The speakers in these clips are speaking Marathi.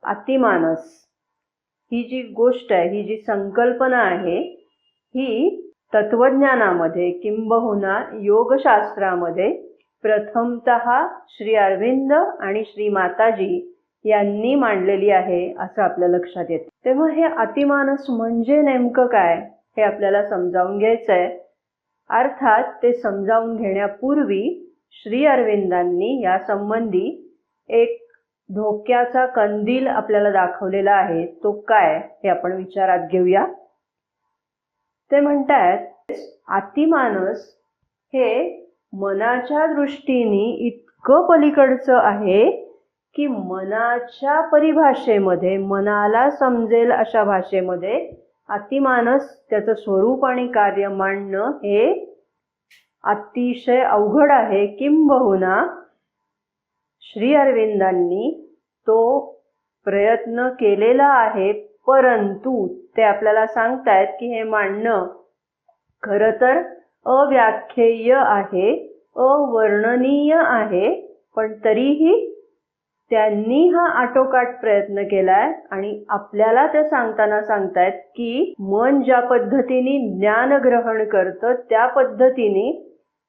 अतिमानस ही जी गोष्ट आहे, ही जी संकल्पना आहे, ही तत्वज्ञानामध्ये किंबहुना योगशास्त्रामध्ये प्रथमतः श्री अरविंद आणि श्री माताजी यांनी मांडलेली आहे असं आपल्या लक्षात येतं. तेव्हा हे अतिमानस म्हणजे नेमकं काय हे आपल्याला समजावून घ्यायचंय. अर्थात ते समजावून घेण्यापूर्वी श्री अरविंदांनी या संबंधी एक धोक्याचा कंदील आपल्याला दाखवलेला आहे. तो काय हे आपण विचारात घेऊया. ते म्हणतात अतिमानस हे मनाच्या दृष्टीने इतकं पलीकडचं आहे की मनाच्या परिभाषेमध्ये, मनाला समजेल अशा भाषेमध्ये अतिमानस त्याचं स्वरूप आणि कार्य मांडणं हे अतिशय अवघड आहे. किंबहुना श्री अरविंदांनी तो प्रयत्न केलेला आहे, परंतु ते आपल्याला सांगतायत की हे मांडणं खरं तर अव्याख्येय आहे, अवर्णनीय आहे. पण तरीही त्यांनी हा आटोकाट प्रयत्न केलाय आणि आपल्याला ते सांगताना सांगतायत की मन ज्या पद्धतीने ज्ञान ग्रहण करतं त्या पद्धतीने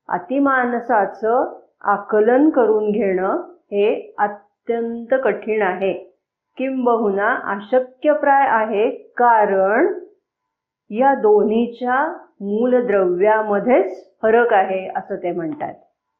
अतिमानसाचं आकलन करून घेणं हे अत्यंत कठीण आहे, किंबहुना अशक्यप्राय आहे. कारण या दोन्हीच्या मूलद्रव्यामध्येच फरक आहे असं ते म्हणतात.